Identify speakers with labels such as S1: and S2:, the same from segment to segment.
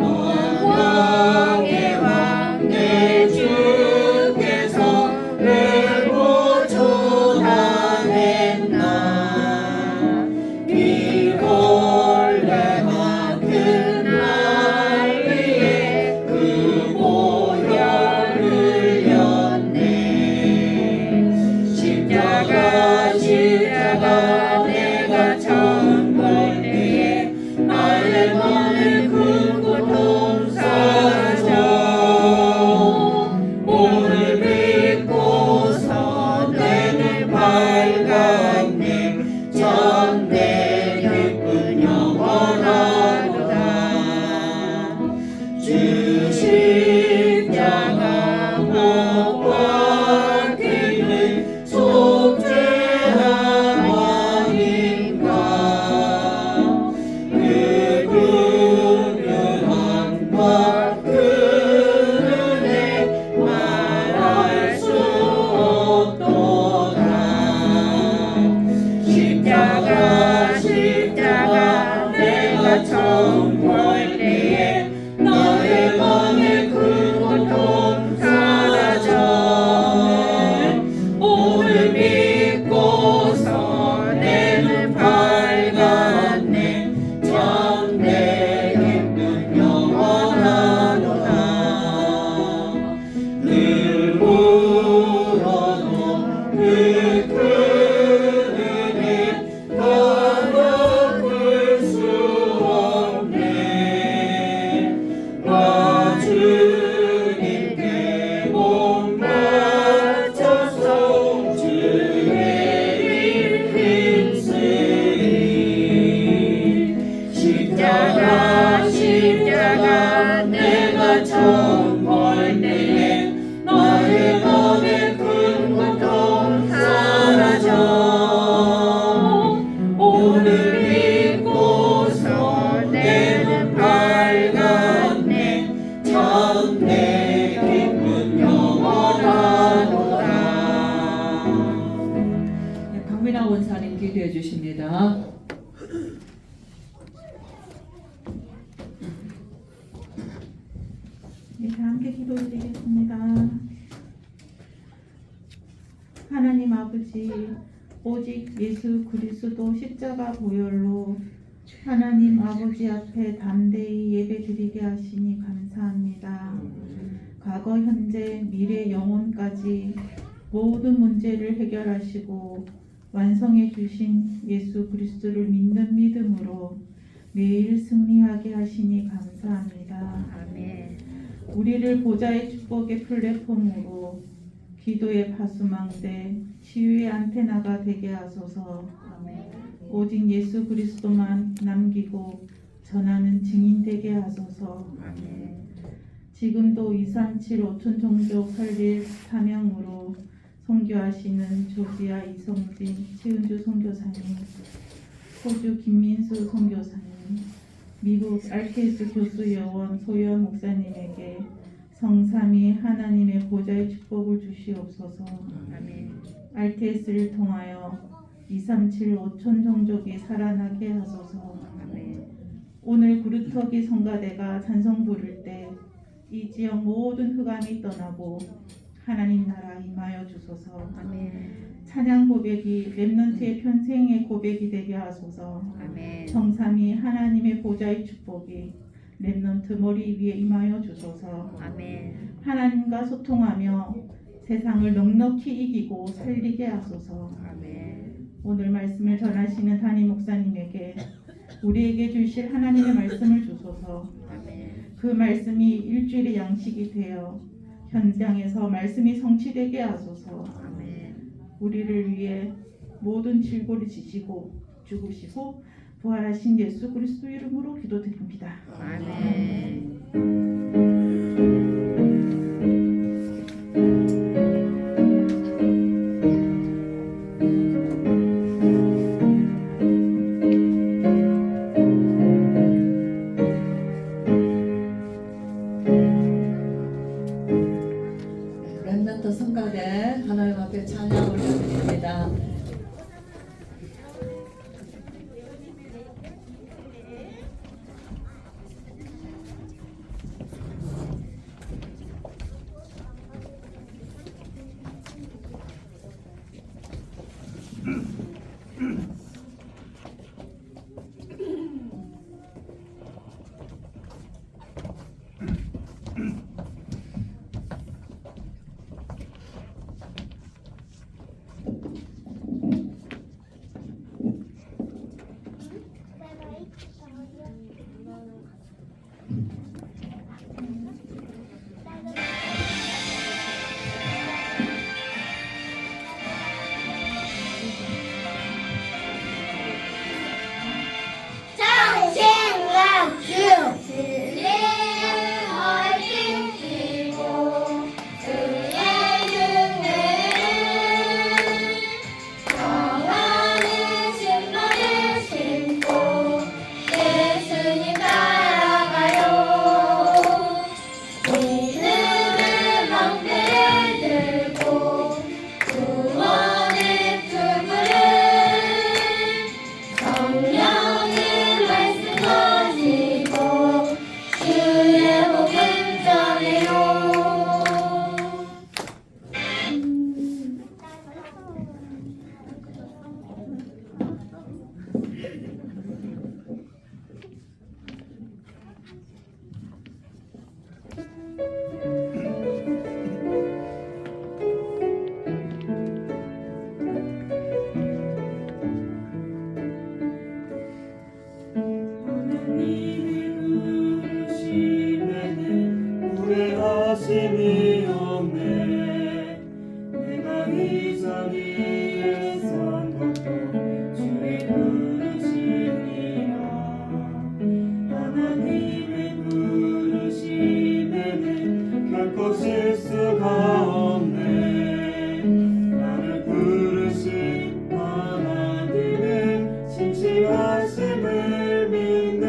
S1: 왕의 왕 내 주께서 왜 고초당했나. 비올레만 그날 위에 그 보혈을 흘렸네. 십자가 내가 처음 볼 때에 나의 마음의 큰 고통 사라져. 오늘 믿고서 내는 밝았네. 참된 기쁨 영원하도다. 주 십자가 못 박히는 속죄한 왕인가. 그 긍휼함과 그 은혜 말할 수 없도다. 십자가 내가 처음 볼 때에 나의 마음의 큰 고통 사라져. 오늘 믿고서 내는 밝았네. 참된 기쁨 영원하도다. 늘 울어도 그 큰 은혜 다 갚을 수 없네. 나 주님께 못 바쳐서 주의 일 힘쓰리. 십자가 내가 처음 볼 때에 나의 마음의 큰 고통 사라져. 오늘 믿고서 내는 밝았네. 참된 기쁨 영원하도다.
S2: 네, 박민아 원사님 기도해 주십니다.
S3: 네, 다 함께 기도드리겠습니다. 하나님 아버지, 오직 예수 그리스도 십자가 보혈로 하나님 아버지 앞에 담대히 예배드리게 하시니 감사합니다. 과거, 현재, 미래, 영혼까지 모든 문제를 해결하시고 완성해 주신 예수 그리스도를 믿는 믿음으로 매일 승리하게 하시니 감사합니다.
S1: 아멘.
S3: 우리를 보좌의 축복의 플랫폼으로 기도의 파수망대, 치유의 안테나가 되게 하소서.
S1: 아멘.
S3: 오직 예수 그리스도만 남기고 전하는 증인 되게 하소서.
S1: 아멘.
S3: 지금도 237 5천 종족 살릴 사명으로 선교하시는 조지아 이성진, 최은주 선교사님, 호주 김민수 선교사님, 미국 RTS 교수 여원 소연 목사님에게 성삼위 하나님의 보좌의 축복을 주시옵소서.
S1: 아멘.
S3: RTS를 통하여 237 5천 종족이 살아나게 하소서.
S1: 아멘.
S3: 오늘 구루터기 성가대가 찬송 부를 때 이 지역 모든 흑암이 떠나고 하나님 나라 임하여 주소서.
S1: 아멘.
S3: 찬양 고백이 렘넌트의 평생의 고백이 되게 하소서.
S1: 아멘.
S3: 성삼위 하나님의 보좌의 축복이 렘넌트 머리 위에 임하여 주소서.
S1: 아멘.
S3: 하나님과 소통하며 세상을 넉넉히 이기고 살리게 하소서.
S1: 아멘.
S3: 오늘 말씀을 전하시는 담임 목사님에게 우리에게 주실 하나님의 말씀을 주소서.
S1: 아멘.
S3: 그 말씀이 일주일의 양식이 되어 현장에서 말씀이 성취되게 하소서.
S1: 아멘.
S3: 우리를 위해 모든 질고를 지시고 죽으시고 부활하신 예수 그리스도 이름으로 기도드립니다.
S1: 아멘.
S2: 렘넌트 성가대 하나님 앞에 찬양 올려드립니다.
S4: 부르심이 없네. 내가 이 자리에 선 것도 주의 부르심이라. 하나님의 부르심에는 결코 실수가 없네. 나를 부르신 하나님의 신실하심을 믿네.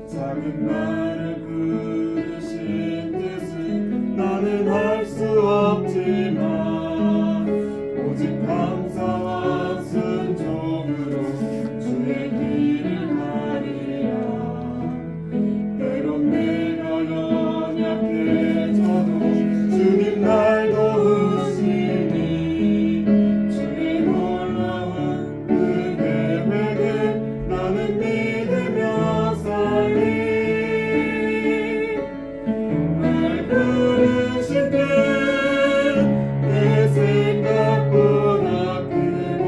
S4: 작은 나를 부르신 뜻은 나는 알 수 없지만 오직 감사와 순종으로 주의 길을 가리라. 때론 내가 연약해져도 주님 날 도우시니 주의 놀라운 그 계획을 나는 믿으며 살리. 날 부르신 뜻내 생각보다 크고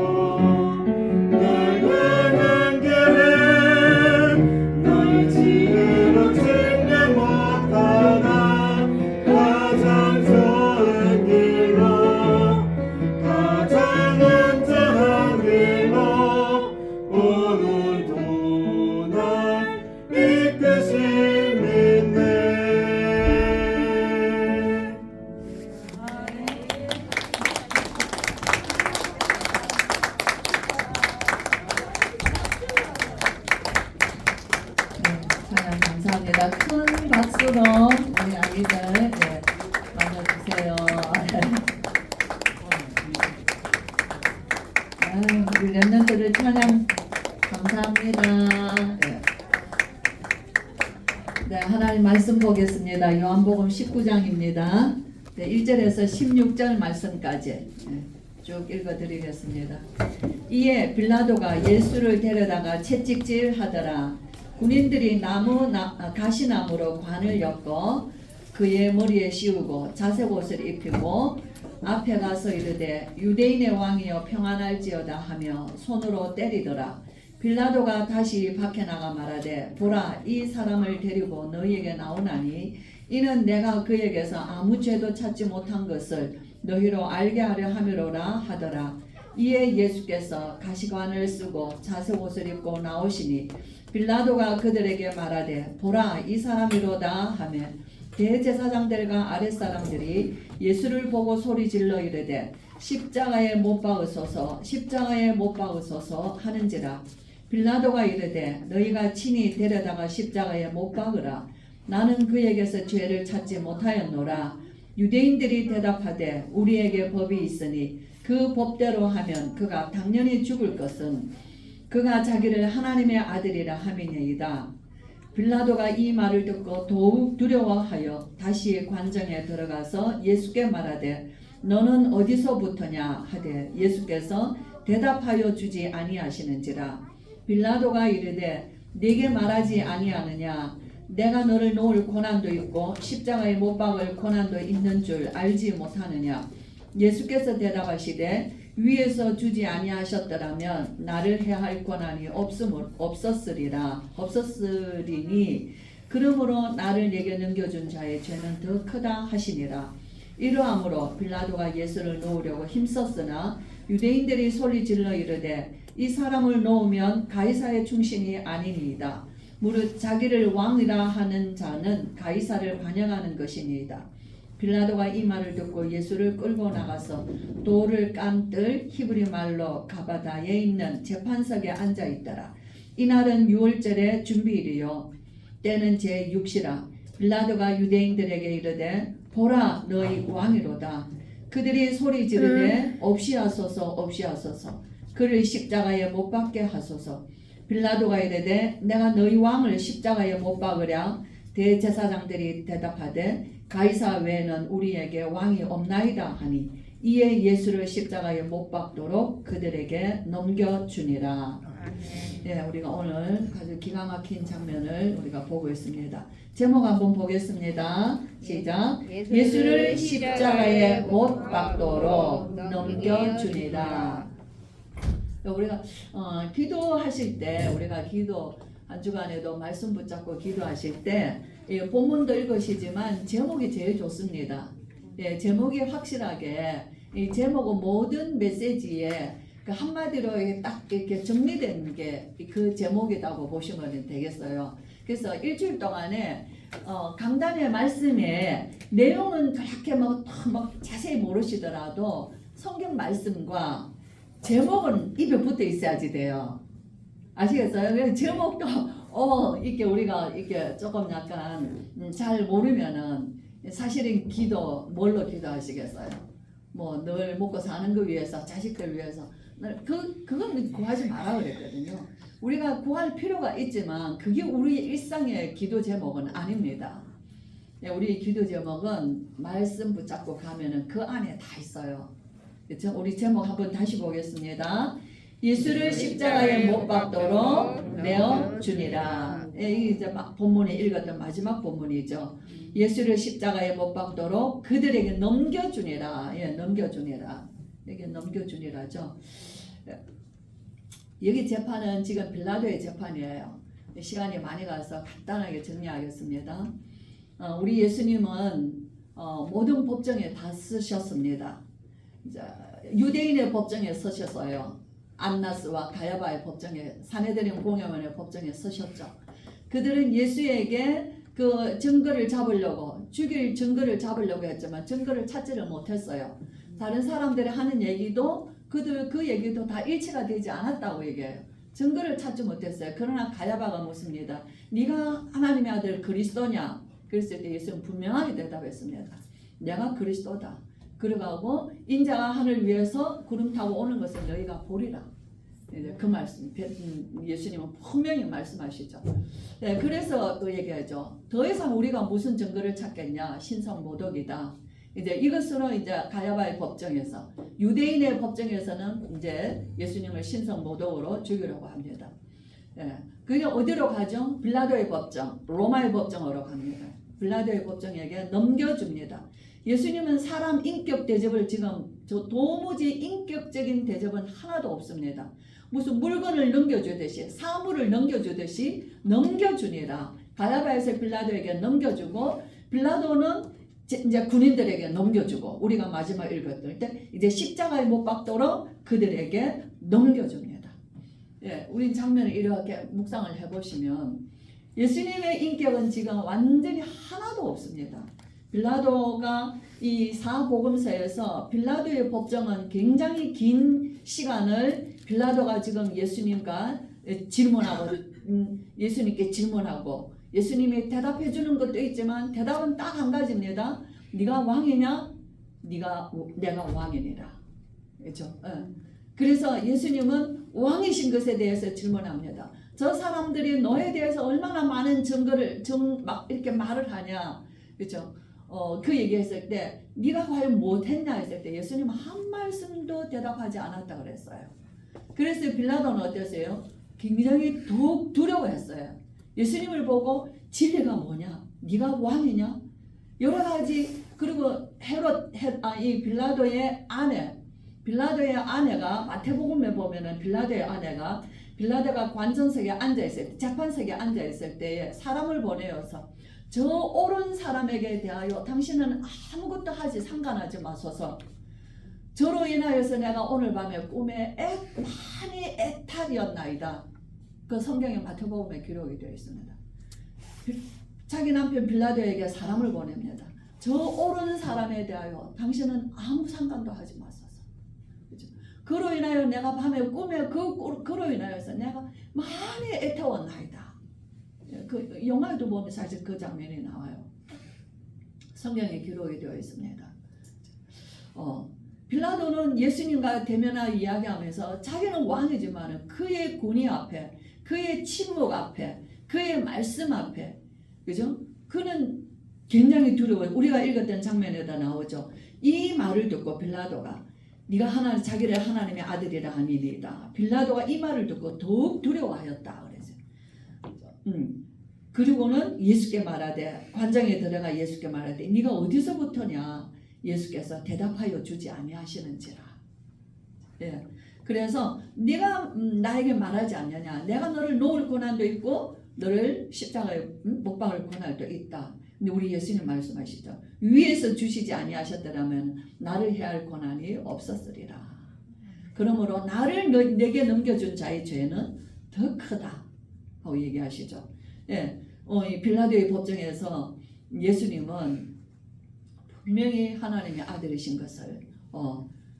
S4: 날 향한 계획 나의 지혜로 측량 못하나 가장 좋은 길로 가장 안전한 길로 오늘도 날 이끄시 믿네.
S2: 찬양 감사합니다. 큰 박수로 우리 아이들 맞아주세요. 우리 랩런트들 찬양 감사합니다. 네, 하나님 말씀 보겠습니다. 요한복음 19장입니다. 네, 1절에서 16절 말씀까지 쭉 읽어드리겠습니다. 이에 빌라도가 예수를 데려다가 채찍질 하더라. 군인들이 가시나무로 관을 엮어 그의 머리에 씌우고 자색 옷을 입히고 앞에 가서 이르되 유대인의 왕이여 평안할지어다 하며 손으로 때리더라. 빌라도가 다시 밖에 나가 말하되 보라 이 사람을 데리고 너희에게 나오나니 이는 내가 그에게서 아무 죄도 찾지 못한 것을 너희로 알게 하려 함이로라 하더라. 이에 예수께서 가시관을 쓰고 자색 옷을 입고 나오시니 빌라도가 그들에게 말하되 보라 이 사람이로다 하며 대제사장들과 아랫사람들이 예수를 보고 소리질러 이르되 십자가에 못 박으소서 십자가에 못 박으소서 하는지라. 빌라도가 이르되 너희가 친히 데려다가 십자가에 못 박으라. 나는 그에게서 죄를 찾지 못하였노라. 유대인들이 대답하되 우리에게 법이 있으니 그 법대로 하면 그가 당연히 죽을 것은 그가 자기를 하나님의 아들이라 함이니이다. 빌라도가 이 말을 듣고 더욱 두려워하여 다시 관정에 들어가서 예수께 말하되 너는 어디서부터냐 하되 예수께서 대답하여 주지 아니하시는지라. 빌라도가 이르되 네게 말하지 아니하느냐 내가 너를 놓을 고난도 있고 십자가에 못 박을 고난도 있는 줄 알지 못하느냐. 예수께서 대답하시되 위에서 주지 아니하셨더라면 나를 해할 권한이 없었으리니 그러므로 나를 내게 넘겨준 자의 죄는 더 크다 하시니라. 이러함으로 빌라도가 예수를 놓으려고 힘썼으나 유대인들이 소리질러 이르되 이 사람을 놓으면 가이사의 충신이 아니니이다. 무릇 자기를 왕이라 하는 자는 가이사를 반영하는 것이니이다. 빌라도가 이 말을 듣고 예수를 끌고 나가서 돌을 깐뜰 히브리 말로 가바다에 있는 재판석에 앉아 있더라. 이날은 6월절의 준비일이요 때는 제6시라. 빌라도가 유대인들에게 이르되 보라 너희 왕이로다. 그들이 소리 지르되 없이하소서 없이하소서 그를 십자가에 못 박게 하소서. 빌라도가 이르되 내가 너희 왕을 십자가에 못 박으랴. 대제사장들이 대답하되 가이사 외에는 우리에게 왕이 없나이다 하니 이에 예수를 십자가에 못 박도록 그들에게 넘겨주니라. 네, 우리가 오늘 아주 기가 막힌 장면을 우리가 보고 있습니다. 제목 한번 보겠습니다. 시작. 예수를 십자가에 못 박도록 넘겨주니라. 우리가 기도하실 때 우리가 기도 한 주간에도 말씀 붙잡고 기도하실 때 본문도 읽으시지만 제목이 제일 좋습니다. 예, 제목이 확실하게 이 제목은 모든 메시지에 그 한마디로 딱 이렇게 정리된 게 그 제목이라고 보시면 되겠어요. 그래서 일주일 동안에 강단의 말씀에 내용은 그렇게 막 자세히 모르시더라도 성경 말씀과 제목은 입에 붙어 있어야지 돼요. 아시겠어요? 그래서 제목도 이렇게 우리가 이렇게 조금 약간 잘 모르면은 사실은 기도 뭘로 기도하시겠어요? 뭐 늘 먹고 사는 거 위해서, 자식들 위해서 그건 구하지 마라 그랬거든요. 우리가 구할 필요가 있지만 그게 우리 일상의 기도 제목은 아닙니다. 우리 기도 제목은 말씀 붙잡고 가면은 그 안에 다 있어요. 그렇죠? 우리 제목 한번 다시 보겠습니다. 예수를 십자가에 못 박도록 내어 주니라. 이게 이제 막 본문에 읽었던 마지막 본문이죠. 예수를 십자가에 못 박도록 그들에게 넘겨주니라. 예, 넘겨주니라. 여기 넘겨주니라죠. 여기 재판은 지금 빌라도의 재판이에요. 시간이 많이 가서 간단하게 정리하겠습니다. 우리 예수님은 모든 법정에 다 서셨습니다. 유대인의 법정에 서셨어요. 안나스와 가야바의 법정에, 사내들인 공회원의 법정에 서셨죠. 그들은 예수에게 그 증거를 잡으려고, 죽일 증거를 잡으려고 했지만 증거를 찾지를 못했어요. 다른 사람들이 하는 얘기도 그 얘기도 다 일치가 되지 않았다고 얘기해요. 증거를 찾지 못했어요. 그러나 가야바가 묻습니다. 네가 하나님의 아들 그리스도냐? 그랬을 때 예수는 분명하게 대답했습니다. 내가 그리스도다. 그러고 인자가 하늘 위에서 구름 타고 오는 것을 너희가 보리라. 그 말씀 예수님은 분명히 말씀하시죠. 네, 그래서 또 얘기하죠. 더 이상 우리가 무슨 증거를 찾겠냐? 신성모독이다. 이제 이것으로 이제 가야바의 법정에서, 유대인의 법정에서는 이제 예수님을 신성모독으로 죽이려고 합니다. 예, 그게 어디로 가죠? 빌라도의 법정, 로마의 법정으로 갑니다. 빌라도의 법정에게 넘겨줍니다. 예수님은 사람 인격 대접을 지금 도무지 인격적인 대접은 하나도 없습니다. 무슨 물건을 넘겨주듯이, 사물을 넘겨주듯이 넘겨주니라. 가야바에서 빌라도에게 넘겨주고, 빌라도는 이제 군인들에게 넘겨주고, 우리가 마지막 읽었을 때 이제 십자가에 못 박도록 그들에게 넘겨줍니다. 예, 우리 장면을 이렇게 묵상을 해보시면 예수님의 인격은 지금 완전히 하나도 없습니다. 빌라도가 이 사복음서에서 빌라도의 법정은 굉장히 긴 시간을 빌라도가 지금 예수님과 질문하고 예수님께 질문하고 예수님이 대답해 주는 것도 있지만 대답은 딱 한 가지입니다. 네가 왕이냐? 내가 왕이니라. 그렇죠? 그래서 예수님은 왕이신 것에 대해서 질문합니다. 저 사람들이 너에 대해서 얼마나 많은 증거를 막 이렇게 말을 하냐, 그렇죠? 그 얘기했을 때 네가 과연 못했냐 했을 때 예수님은 한 말씀도 대답하지 않았다 그랬어요. 그래서 빌라도는 어땠어요? 굉장히 더욱 두려워했어요. 예수님을 보고 진리가 뭐냐? 네가 왕이냐? 여러 가지. 그리고 이 빌라도의 아내가 마태복음에 보면은 빌라도가 관전석에 앉아있을 때, 재판석에 앉아있을 때에 사람을 보내어서 저 옳은 사람에게 대하여 당신은 아무것도 상관하지 마소서. 저로 인하여서 내가 오늘 밤에 꿈에 많이 애탈이었나이다. 그 성경에 마태복음에 기록이 되어 있습니다. 자기 남편 빌라도에게 사람을 보냅니다. 저 옳은 사람에 대하여 당신은 아무 상관도 하지 마소서. 그렇죠? 그로 인하여 내가 밤에 꿈에 그로 인하여서 내가 많이 애태웠나이다. 그 영화에도 보면 사실 그 장면이 나와요. 성경에 기록이 되어 있습니다. 빌라도는 예수님과 대면하여 이야기하면서 자기는 왕이지만 그의 권위 앞에, 그의 침묵 앞에, 그의 말씀 앞에, 그죠? 그는 굉장히 두려워요. 우리가 읽었던 장면에다 나오죠. 이 말을 듣고 빌라도가 네가 자기를 하나님의 아들이라 하니이다. 빌라도가 이 말을 듣고 더욱 두려워하였다 그랬어요. 그리고는 예수께 말하되, 관장에 들어가 예수께 말하되 네가 어디서부터냐? 예수께서 대답하여 주지 아니하시는지라. 예. 그래서 네가 나에게 말하지 않느냐. 내가 너를 놓을 고난도 있고 너를 십자가에 못 박을 고난도 있다. 근데 우리 예수님 말씀하시죠. 위에서 주시지 아니하셨더라면 나를 해할 고난이 없었으리라. 그러므로 나를 내게 넘겨준 자의 죄는 더 크다 하고 얘기하시죠. 예, 이 빌라도의 법정에서 예수님은 분명히 하나님의 아들이신 것을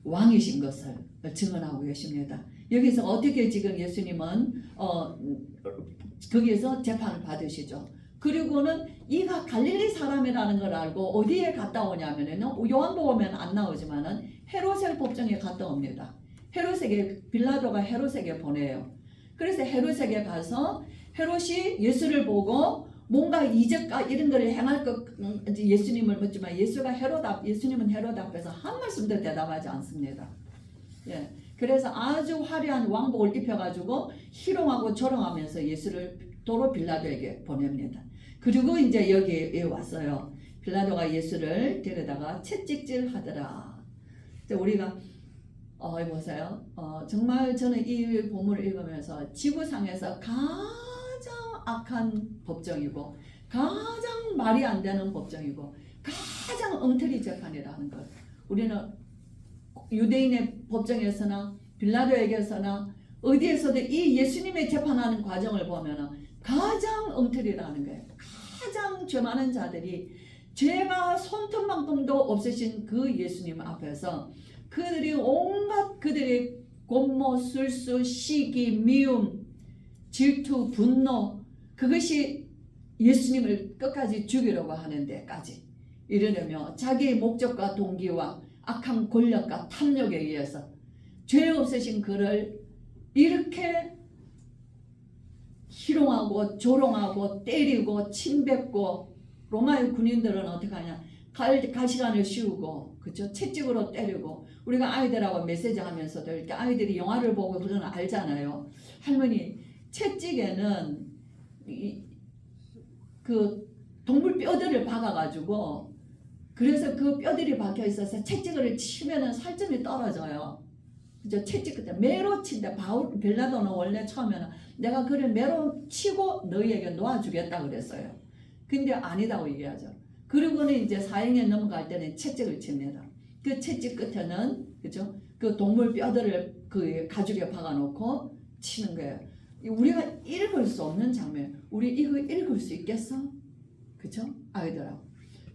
S2: 왕이신 것을 증언하고 계십니다. 여기서 어떻게 지금 예수님은 거기에서 재판을 받으시죠. 그리고는 이가 갈릴리 사람이라는 걸 알고 어디에 갔다 오냐면은 요한복음에는 안 나오지만은 헤롯의 법정에 갔다 옵니다. 빌라도가 헤롯에게 보내요. 그래서 헤롯에게 가서 헤롯이 예수를 보고 뭔가 이적과 이런 걸 행할 것 예수님을 묻지만 예수님은 헤롯 앞에서 한 말씀도 대답하지 않습니다. 예. 그래서 아주 화려한 왕복을 입혀가지고 희롱하고 조롱하면서 예수를 도로 빌라도에게 보냅니다. 그리고 이제 여기에 왔어요. 빌라도가 예수를 데려다가 채찍질 하더라. 우리가 보세요. 정말 저는 이 본문을 읽으면서 지구상에서 가장 악한 법정이고 가장 말이 안 되는 법정이고 가장 엉터리 재판이라는 것. 우리는 유대인의 법정에서나 빌라도에게서나 어디에서도 이 예수님의 재판하는 과정을 보면 가장 엉터리라는 거예요. 가장 죄 많은 자들이 죄가 손톱만큼도 없으신 그 예수님 앞에서 그들이 온갖 그들의 곤모, 술수, 시기, 미움, 질투, 분노 그것이 예수님을 끝까지 죽이려고 하는 데까지 이르려며 자기의 목적과 동기와 악한 권력과 탐욕에 의해서 죄 없으신 그를 이렇게 희롱하고 조롱하고 때리고 침뱉고 로마의 군인들은 어떻게 하냐 가시관을 씌우고 그렇죠? 채찍으로 때리고 우리가 아이들하고 메시지 하면서도 이렇게 아이들이 영화를 보고 그런 거 알잖아요. 할머니 채찍에는 그 동물 뼈들을 박아가지고 그래서 그 뼈들이 박혀 있어서 채찍을 치면은 살점이 떨어져요. 그죠? 채찍 그때 매로 친다. 빌라도는 원래 처음에는 내가 그를 매로 치고 너희에게 놓아주겠다 그랬어요. 근데 아니다고 얘기하죠. 그리고는 이제 사형에 넘어갈 때는 채찍을 칩니다. 그 채찍 끝에는 그죠? 그 동물 뼈들을 그 가죽에 박아놓고 치는 거예요. 우리가 읽을 수 없는 장면. 우리 이거 읽을 수 있겠어? 그죠? 아이들하고.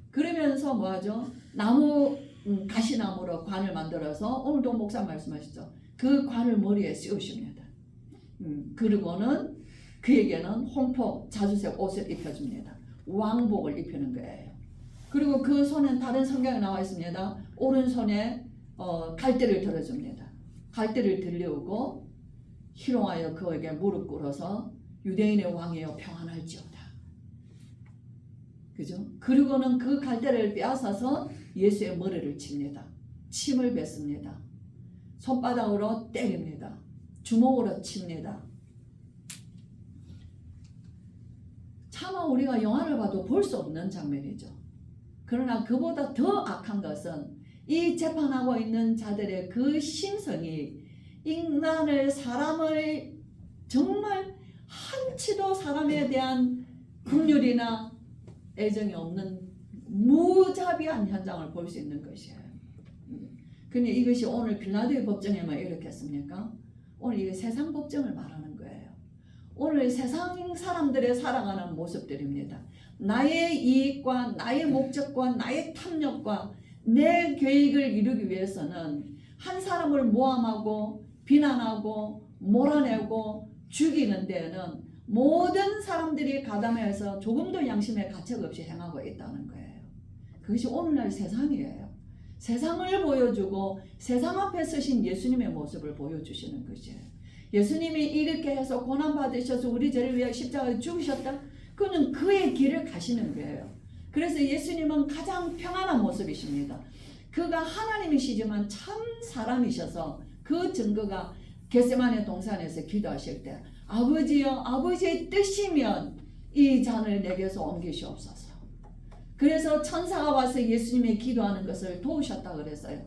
S2: 그러면서 뭐하죠? 가시나무로 관을 만들어서 오늘도 목사 말씀하시죠. 그 관을 머리에 씌우십니다. 그리고는 그에게는 홍포 자주색 옷을 입혀줍니다. 왕복을 입히는 거예요. 그리고 그 손엔 다른 성경에 나와 있습니다. 오른손에 갈대를 들어줍니다. 갈대를 들려오고 희롱하여 그에게 무릎 꿇어서 유대인의 왕이여 평안할지어다. 그죠? 그리고는 그 갈대를 빼앗아서 예수의 머리를 칩니다. 침을 뱉습니다. 손바닥으로 때립니다. 주먹으로 칩니다. 차마 우리가 영화를 봐도 볼 수 없는 장면이죠. 그러나 그보다 더 악한 것은 이 재판하고 있는 자들의 그 심성이 사람을 정말 한치도 사람에 대한 긍휼이나 애정이 없는 무자비한 현장을 볼 수 있는 것이에요. 근데 이것이 오늘 빌라도의 법정에만 이렇겠습니까? 오늘 이게 세상 법정을 말하는 거예요. 오늘 세상 사람들의 살아가는 모습들입니다. 나의 이익과 나의 목적과 나의 탐욕과 내 계획을 이루기 위해서는 한 사람을 모함하고 비난하고 몰아내고 죽이는 데에는 모든 사람들이 가담해서 조금도 양심의 가책 없이 행하고 있다는 거예요. 그것이 오늘날 세상이에요. 세상을 보여주고 세상 앞에 서신 예수님의 모습을 보여주시는 것이에요. 예수님이 이렇게 해서 고난받으셔서 우리 죄를 위해 십자가에 죽으셨다. 그는 그의 길을 가시는 거예요. 그래서 예수님은 가장 평안한 모습이십니다. 그가 하나님이시지만 참 사람이셔서 그 증거가 겟세마네 동산에서 기도하실 때 아버지여 아버지의 뜻이면 이 잔을 내게서 옮기시옵소서. 그래서 천사가 와서 예수님의 기도하는 것을 도우셨다 그랬어요.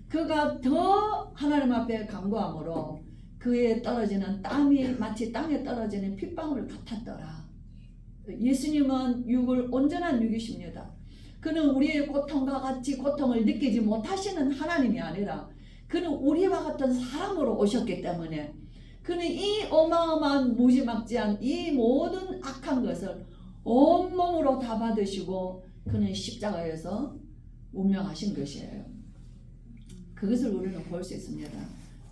S2: 그가 더 하나님 앞에 간구함으로 그에 떨어지는 땀이 마치 땅에 떨어지는 핏방울 같았더라. 예수님은 육을 온전한 육이십니다. 그는 우리의 고통과 같이 고통을 느끼지 못하시는 하나님이 아니라 그는 우리와 같은 사람으로 오셨기 때문에 그는 이 어마어마한 무지막지한 이 모든 악한 것을 온몸으로 다 받으시고 그는 십자가에서 운명하신 것이에요. 그것을 우리는 볼 수 있습니다.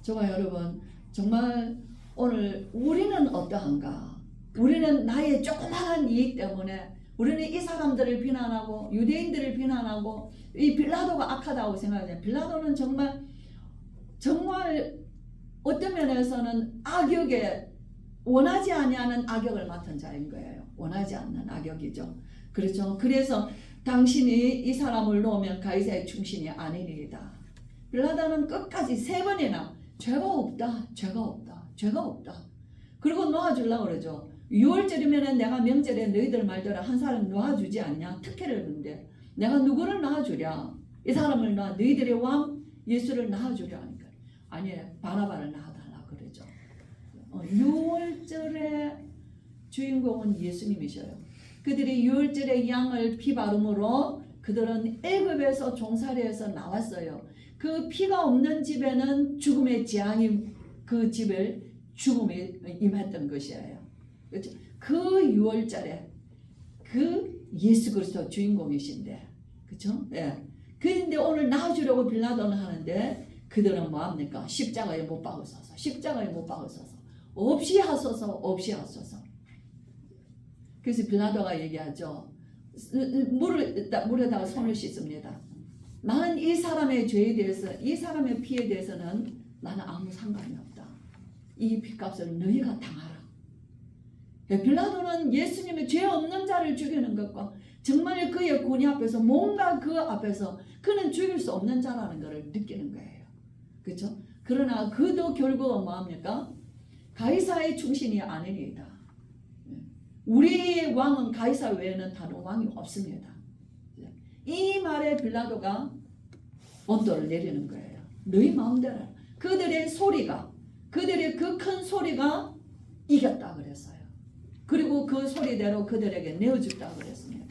S2: 저와 여러분, 정말 오늘 우리는 어떠한가? 우리는 나의 조그마한 이익 때문에 우리는 이 사람들을 비난하고 유대인들을 비난하고 이 빌라도가 악하다고 생각해요. 빌라도는 정말 어떤 면에서는 악역에 원하지 아니하는 악역을 맡은 자인 거예요. 원하지 않는 악역이죠. 그렇죠. 그래서 당신이 이 사람을 놓으면 가이사의 충신이 아니니이다. 빌라도는 끝까지 3번이나 죄가 없다, 죄가 없다, 죄가 없다. 그리고 놓아주려고 그러죠. 6월절이면 내가 명절에 너희들 말대로 한 사람 놓아주지 않냐? 특혜를 주는데 내가 누구를 놓아주랴? 이 사람을 놓아 너희들의 왕 예수를 낳아주려 하니까 아니 바나바를 낳아달라 그러죠. 6월절의 주인공은 예수님이셔요. 그들이 6월절의 양을 피 바름으로 그들은 애굽에서 종살이에서 나왔어요. 그 피가 없는 집에는 죽음의 재앙이 그 집을 죽음에 임했던 것이에요. 그렇죠? 그 6월절에 그 예수 그리스도 주인공이신데, 그렇죠? 예. 그런데 오늘 낳아주려고 빌라도는 하는데 그들은 뭐합니까? 십자가에 못 박으소서, 십자가에 못 박으소서, 없이 하소서, 없이 하소서. 그래서 빌라도가 얘기하죠. 물에다가 손을 씻습니다. 나는 이 사람의 죄에 대해서, 이 사람의 피에 대해서는 나는 아무 상관이 없다. 이 핏값을 너희가 당하라. 빌라도는 예수님의 죄 없는 자를 죽이는 것과 정말 그의 권위 앞에서 뭔가 그 앞에서 그는 죽일 수 없는 자라는 것을 느끼는 거예요. 그렇죠? 그러나 그도 결국은 뭐합니까? 가이사의 충신이 아니니이다. 우리의 왕은 가이사 외에는 다른 왕이 없습니다. 이 말에 빌라도가 언도를 내리는 거예요. 너희 마음대로. 그들의 소리가, 그들의 그 큰 소리가 이겼다 그랬어요. 그리고 그 소리대로 그들에게 내어줬다 그랬습니다.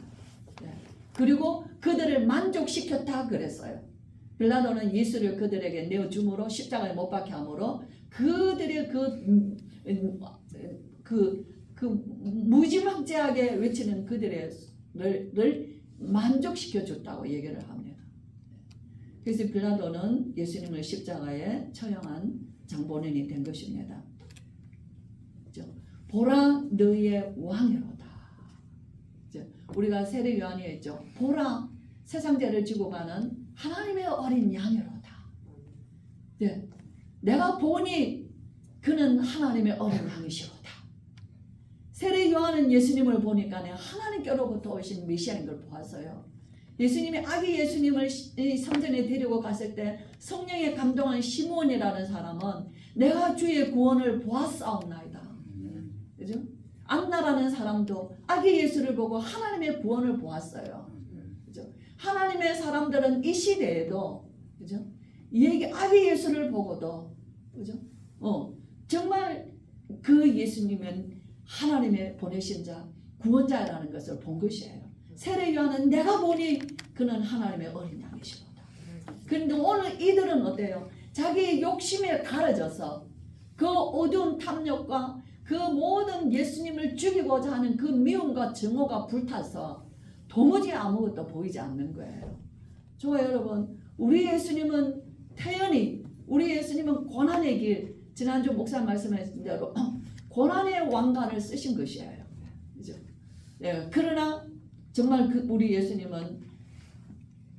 S2: 그리고 그들을 만족시켰다 그랬어요. 빌라도는 예수를 그들에게 내어줌으로 십자가에 못 박게 함으로 그들의 그 무지막지하게 외치는 그들을 만족시켜 줬다고 얘기를 합니다. 그래서 빌라도는 예수님을 십자가에 처형한 장본인이 된 것입니다. 보라 너희의 왕이로다. 우리가 세례 요한이 했죠. 보라 세상 죄를 지고 가는 하나님의 어린 양이로다. 내가 보니 그는 하나님의 어린 양이시로다. 세례 요한은 예수님을 보니까 하나님께로부터 오신 메시아인 걸 보았어요. 예수님이 아기 예수님을 성전에 데리고 갔을 때 성령에 감동한 시몬이라는 사람은 내가 주의 구원을 보았사옵나이다. 그죠? 안나라는 사람도 아기 예수를 보고 하나님의 구원을 보았어요. 그죠? 하나님의 사람들은 이 시대에도 그죠? 아기 예수를 보고도 그죠? 정말 그 예수님은 하나님의 보내신 자, 구원자라는 것을 본 것이에요. 세례 요한은 내가 보니 그는 하나님의 어린 양이시로다. 그런데 오늘 이들은 어때요? 자기의 욕심에 가려져서 그 어두운 탐욕과 그 모든 예수님을 죽이고자 하는 그 미움과 증오가 불타서 도무지 아무것도 보이지 않는 거예요. 저와 여러분, 우리 예수님은 태연히, 우리 예수님은 고난의 길, 지난주 목사 말씀하신 대로 고난의 왕관을 쓰신 것이에요. 그죠? 예, 그러나 정말 우리 예수님은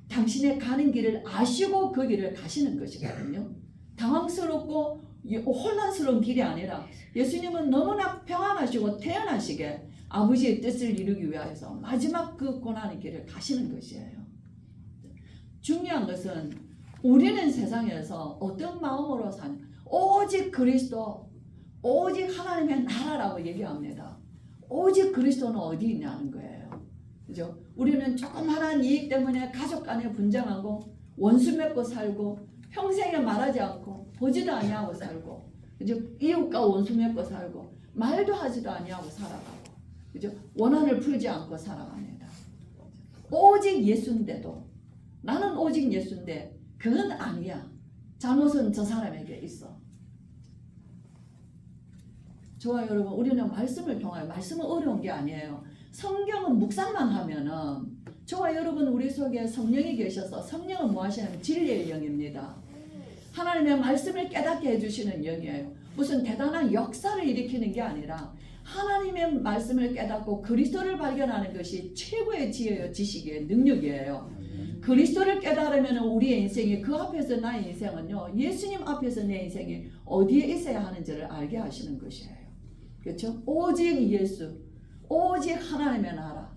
S2: 당신의 가는 길을 아시고 그 길을 가시는 것이거든요. 당황스럽고 혼란스러운 길이 아니라 예수님은 너무나 평안하시고 태연하시게 아버지의 뜻을 이루기 위해서 마지막 그 고난의 길을 가시는 것이에요. 중요한 것은 우리는 세상에서 어떤 마음으로 사냐. 오직 그리스도, 오직 하나님의 나라라고 얘기합니다. 오직 그리스도는 어디 있냐는 거예요. 그죠? 우리는 조그마한 이익 때문에 가족 간에 분쟁하고 원수 맺고 살고 평생에 말하지 않고 보지도 아니하고 살고, 그죠? 이웃과 원수 맺고 살고 말도 하지도 아니하고 살아가고, 그죠? 원한을 풀지 않고 살아갑니다. 오직 예수인데도, 나는 오직 예수인데 그건 아니야. 잘못은 저 사람에게 있어. 좋아요, 여러분. 우리는 말씀을 통하여, 말씀은 어려운 게 아니에요. 성경은 묵상만 하면은, 저와 여러분 우리 속에 성령이 계셔서, 성령은 뭐 하시냐면 진리의 영입니다. 하나님의 말씀을 깨닫게 해주시는 영이에요. 무슨 대단한 역사를 일으키는 게 아니라 하나님의 말씀을 깨닫고 그리스도를 발견하는 것이 최고의 지혜요, 지식이에요, 능력이에요. 그리스도를 깨달으면 우리의 인생이, 그 앞에서 나의 인생은요, 예수님 앞에서 내 인생이 어디에 있어야 하는지를 알게 하시는 것이에요. 그렇죠? 오직 예수, 오직 하나님의 나라.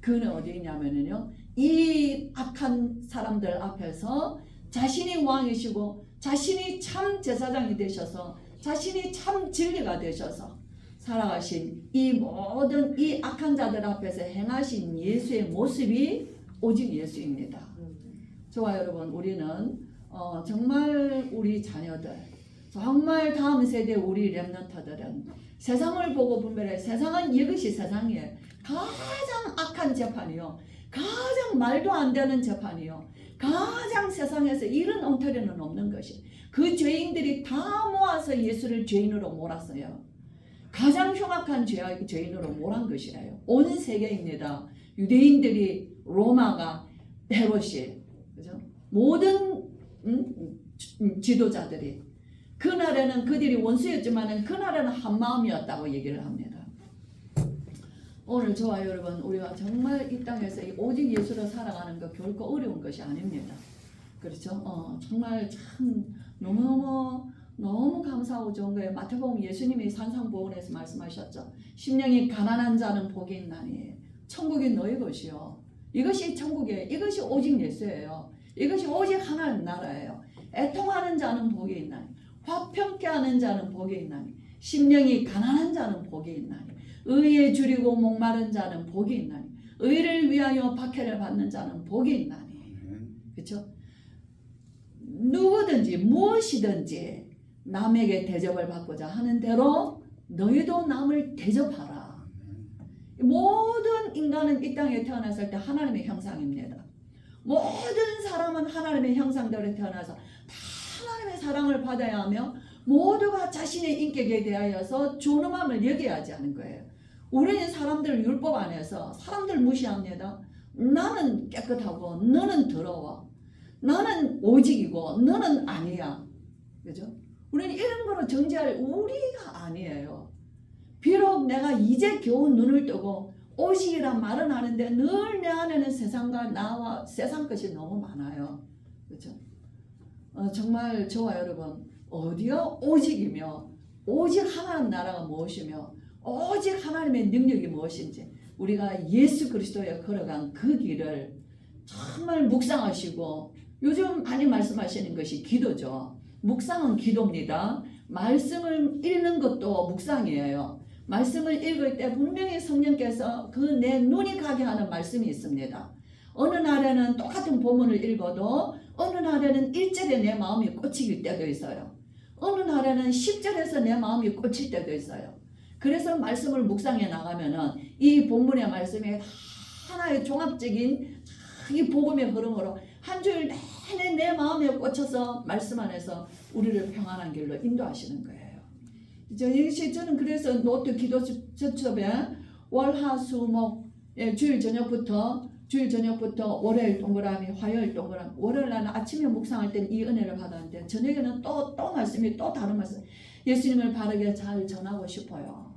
S2: 그는 어디 있냐면요, 이 악한 사람들 앞에서 자신이 왕이시고 자신이 참 제사장이 되셔서 자신이 참 진리가 되셔서 살아가신 이 모든 이 악한 자들 앞에서 행하신 예수의 모습이 오직 예수입니다. 저와 여러분, 우리는 정말 우리 자녀들, 정말 다음 세대 우리 렘넌트들은 세상을 보고 분별해. 세상은 이것이 세상이에요. 가장 악한 재판이요, 가장 말도 안 되는 재판이요, 가장 세상에서 이런 엉터리는 없는 것이, 그 죄인들이 다 모아서 예수를 죄인으로 몰았어요. 가장 흉악한 죄인으로 몰은 것이에요. 온 세계입니다. 유대인들이, 로마가, 헤롯이, 그죠? 모든 지도자들이, 그날에는 그들이 원수였지만 그날에는 한 마음이었다고 얘기를 합니다. 오늘 저와 여러분, 우리가 정말 이 땅에서 오직 예수로 살아가는 거 결코 어려운 것이 아닙니다. 그렇죠? 정말 참 너무 감사하고 좋은 거예요. 마태복음, 예수님이 산상보훈에서 말씀하셨죠. 심령이 가난한 자는 복이 있나니 천국이 너희 것이요. 이것이 천국이에요. 이것이 오직 예수예요. 이것이 오직 하나님 나라예요. 애통하는 자는 복이 있나니, 화평케 하는 자는 복이 있나니, 심령이 가난한 자는 복이 있나니, 의에 줄이고 목마른 자는 복이 있나니, 의를 위하여 박해를 받는 자는 복이 있나니. 그렇죠? 누구든지 무엇이든지 남에게 대접을 받고자 하는 대로 너희도 남을 대접하라. 모든 인간은 이 땅에 태어났을 때 하나님의 형상입니다. 모든 사람은 하나님의 형상대로 태어나서 다 하나님의 사랑을 받아야 하며 모두가 자신의 인격에 대하여서 존엄함을 여겨야지 하는 거예요. 우리는 사람들 율법 안에서 사람들 무시합니다. 나는 깨끗하고 너는 더러워. 나는 오직이고 너는 아니야. 그죠? 우리는 이런 거로 정죄할 우리가 아니에요. 비록 내가 이제 겨우 눈을 뜨고 오직이란 말은 하는데 늘 내 안에는 세상과 나와 세상 것이 너무 많아요. 그렇죠? 정말 저와 여러분, 어디가 오직이며 오직 하나님 나라가 무엇이며 오직 하나님의 능력이 무엇인지, 우리가 예수 그리스도에 걸어간 그 길을 정말 묵상하시고, 요즘 많이 말씀하시는 것이 기도죠. 묵상은 기도입니다. 말씀을 읽는 것도 묵상이에요. 말씀을 읽을 때 분명히 성령께서 그 내 눈이 가게 하는 말씀이 있습니다. 어느 날에는 똑같은 본문을 읽어도 어느 날에는 1절에 내 마음이 꽂힐 때도 있어요. 어느 날에는 10절에서 내 마음이 꽂힐 때도 있어요. 그래서 말씀을 묵상해 나가면은 이 본문의 말씀이 하나의 종합적인 이 복음의 흐름으로 한 주일 내내 내 마음에 꽂혀서 말씀 안에서 우리를 평안한 길로 인도하시는 거예요. 저는 그래서 노트 기도 수첩에 월화수목, 주일 저녁부터 월요일 동그라미, 화요일 동그라미, 월요일 날 아침에 묵상할 때는 이 은혜를 받았는데 저녁에는 또 말씀이 또 다른 말씀, 예수님을 바르게 잘 전하고 싶어요.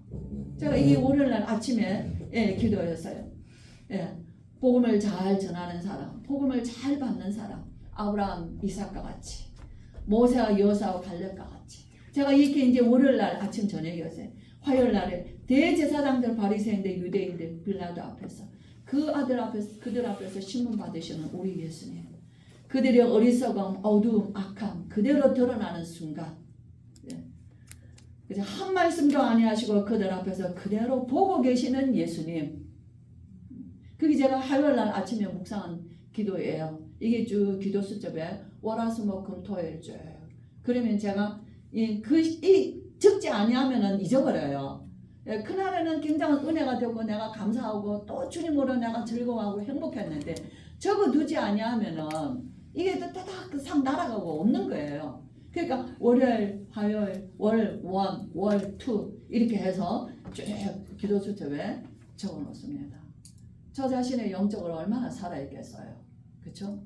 S2: 제가 이 월요일 날 아침에 기도했어요. 복음을 잘 전하는 사람, 복음을 잘 받는 사람, 아브라함, 이삭과 같이, 모세와 여호수아와 갈렙과 같이. 제가 이렇게 이제 월요일 날 아침 저녁이었어요. 화요일 날에 대제사장들, 바리새인들, 유대인들 빌라도 앞에서 그들 앞에서 신문 받으시는 우리 예수님, 그들의 어리석음, 어두움, 악함 그대로 드러나는 순간, 한 말씀도 아니하시고 그들 앞에서 그대로 보고 계시는 예수님, 그게 제가 화요일 날 아침에 묵상한 기도예요. 이게 쭉 기도 수첩에 월화수목금토일주. 그러면 제가 적지 아니하면은 잊어버려요. 그날에는 굉장한 은혜가 되고 내가 감사하고 또 주님으로 내가 즐거워하고 행복했는데 적어두지 아니하면은 이게 따닥 상 날아가고 없는 거예요. 그러니까 월요일, 화요일, 월, 투 이렇게 해서 쭉 기도 수첩에 적어놓습니다. 저 자신의 영적으로 얼마나 살아있겠어요. 그렇죠?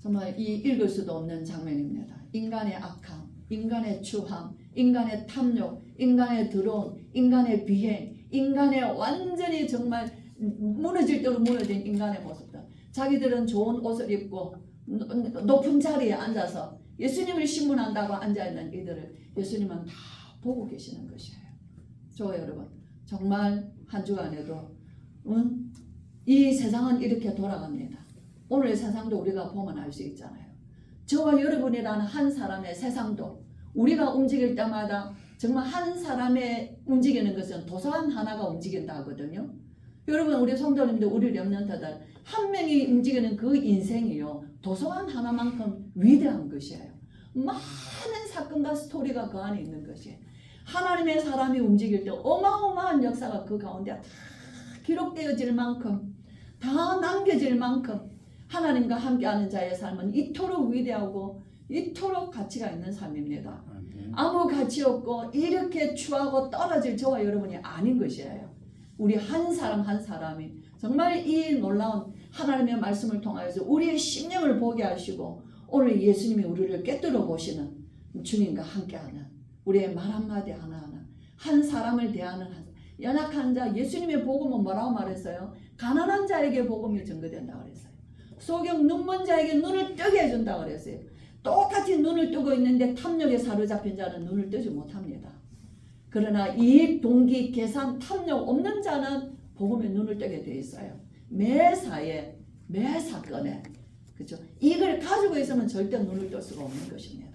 S2: 정말 이 읽을 수도 없는 장면입니다. 인간의 악함, 인간의 추함, 인간의 탐욕, 인간의 더러움, 인간의 비행, 인간의 완전히 정말 무너질 대로 무너진 인간의 모습들. 자기들은 좋은 옷을 입고 높은 자리에 앉아서 예수님을 신문한다고 앉아있는 이들을 예수님은 다 보고 계시는 것이에요. 저 여러분 정말 한 주간에도 이 세상은 이렇게 돌아갑니다. 오늘의 세상도 우리가 보면 알 수 있잖아요. 저와 여러분이라는 한 사람의 세상도 우리가 움직일 때마다 정말 한 사람의 움직이는 것은 도서관 하나가 움직인다 하거든요. 여러분 우리 성도님들 우리 렘넌트들 한 명이 움직이는 그 인생이요 도서관 하나만큼 위대한 것이에요. 많은 사건과 스토리가 그 안에 있는 것이에요. 하나님의 사람이 움직일 때 어마어마한 역사가 그 가운데 다 기록되어질 만큼 다 남겨질 만큼 하나님과 함께하는 자의 삶은 이토록 위대하고 이토록 가치가 있는 삶입니다. 아무 가치 없고 이렇게 추하고 떨어질 저와 여러분이 아닌 것이에요. 우리 한 사람 한 사람이 정말 이 놀라운 하나님의 말씀을 통하여서 우리의 심령을 보게 하시고 오늘 예수님이 우리를 꿰뚫어 보시는 주님과 함께하는 우리의 말 한마디 하나하나 한 사람을 대하는 연약한 자 예수님의 복음은 뭐라고 말했어요? 가난한 자에게 복음이 전거된다고 그랬어요. 소경 눈먼 자에게 눈을 뜨게 해준다고 그랬어요. 똑같이 눈을 뜨고 있는데 탐욕에 사로잡힌 자는 눈을 뜨지 못합니다. 그러나 이익, 동기, 계산, 탐욕 없는 자는 복음에 눈을 뜨게 되어 있어요. 매사에, 매 사건에. 그렇죠? 이걸 가지고 있으면 절대 눈을 뜰 수가 없는 것입니다.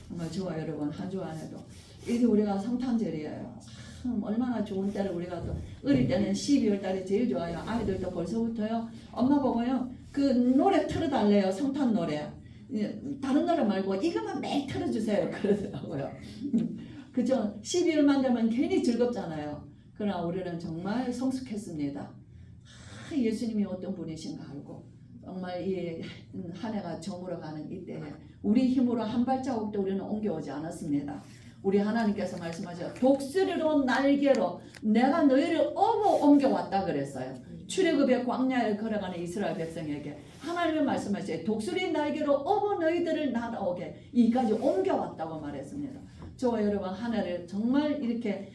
S2: 정말 저와 여러분 한 주 안에도 이제 우리가 성탄절이에요. 참 얼마나 좋은 때를 우리가 또 어릴 때는 12월 달이 제일 좋아요. 아이들도 벌써부터요. 엄마 보고요. 그 노래 틀어달래요. 성탄 노래. 다른 노래 말고 이것만 매일 틀어주세요. 그러더라고요. 그죠? 12월만 되면 괜히 즐겁잖아요. 그러나 우리는 정말 성숙했습니다. 예수님이 어떤 분이신가 알고 정말 이 한 해가 저물어가는 이때에 우리 힘으로 한 발자국도 우리는 옮겨오지 않았습니다. 우리 하나님께서 말씀하셔 독수리로 날개로 내가 너희를 업어 옮겨왔다 그랬어요. 출애굽의 광야에 걸어가는 이스라엘 백성에게 하나님의 말씀하셔 독수리 날개로 업어 너희들을 날아오게 이까지 옮겨왔다고 말했습니다. 저와 여러분 한 해를 정말 이렇게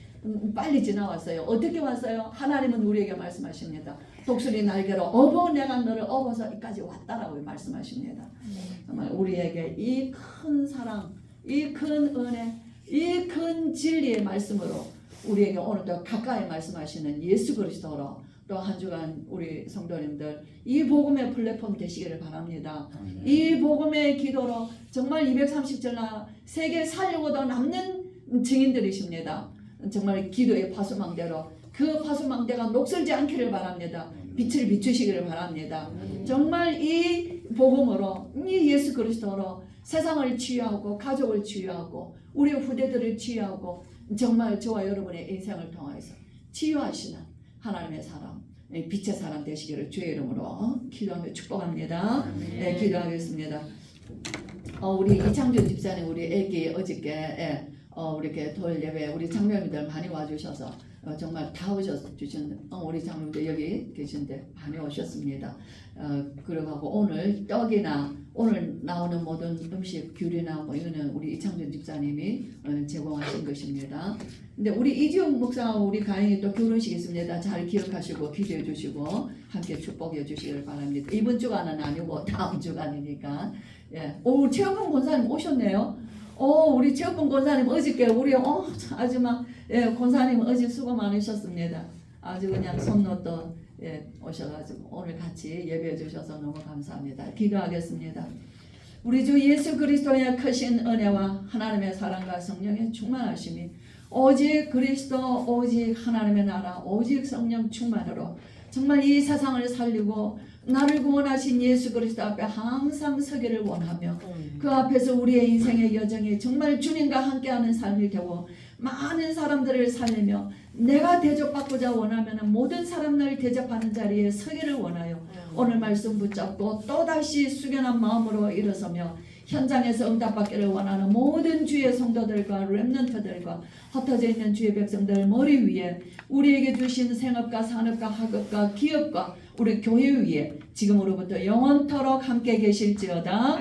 S2: 빨리 지나왔어요. 어떻게 왔어요? 하나님은 우리에게 말씀하십니다. 독수리 날개로 업어 내가 너를 업어서 이까지 왔다라고 말씀하십니다. 정말 우리에게 이 큰 사랑, 이 큰 은혜, 이 큰 진리의 말씀으로 우리에게 오늘도 가까이 말씀하시는 예수 그리스도로 또 한 주간 우리 성도님들 이 복음의 플랫폼 되시기를 바랍니다. 이 복음의 기도로 정말 230절나 세계 살려고도 남는 증인들이십니다. 정말 기도의 파수망대로 그 파수망대가 녹슬지 않기를 바랍니다. 빛을 비추시기를 바랍니다. 정말 이 복음으로 이 예수 그리스도로 세상을 치유하고 가족을 치유하고 우리 후대들을 치유하고 정말 저와 여러분의 인생을 통해서 치유하시는 하나님의 사람 빛의 사람 되시기를 주의 이름으로 기도하며 축복합니다. 네, 기도하겠습니다. 우리 이창준 집사님 우리 애기 어저께 우리 이렇게 돌 예배 우리 장로님들 많이 와주셔서 정말 다 오셔주신 우리 장로님들 여기 계신데 많이 오셨습니다. 그리고 오늘 떡이나 오늘 나오는 모든 음식 귤이나 뭐 이거는 우리 이창준 집사님이 제공하신 것입니다. 근데 우리 이지훈 목사하고 우리 가인이 또 결혼식 있습니다. 잘 기억하시고 기도해 주시고 함께 축복해 주시길 바랍니다. 이번 주간은 아니고 다음 주간이니까. 예. 오 최영근 권사님 오셨네요. 우리 최영근 권사님 어저께 우리 아주 막 권사님 어제 수고 많으셨습니다. 아주 그냥 손 놓던 오셔가지고 오늘 같이 예배해 주셔서 너무 감사합니다. 기도하겠습니다. 우리 주 예수 그리스도의 크신 은혜와 하나님의 사랑과 성령의 충만하심이 오직 그리스도 오직 하나님의 나라 오직 성령 충만으로 정말 이 세상을 살리고 나를 구원하신 예수 그리스도 앞에 항상 서기를 원하며 그 앞에서 우리의 인생의 여정에 정말 주님과 함께하는 삶이 되고 많은 사람들을 살리며 내가 대접받고자 원하면 모든 사람들을 대접하는 자리에 서기를 원하여 오늘 말씀 붙잡고 또다시 숙연한 마음으로 일어서며 현장에서 응답받기를 원하는 모든 주의 성도들과 렘넌트들과 흩어져 있는 주의 백성들 머리 위에 우리에게 주신 생업과 산업과 학업과 기업과 우리 교회 위에 지금으로부터 영원토록 함께 계실지어다.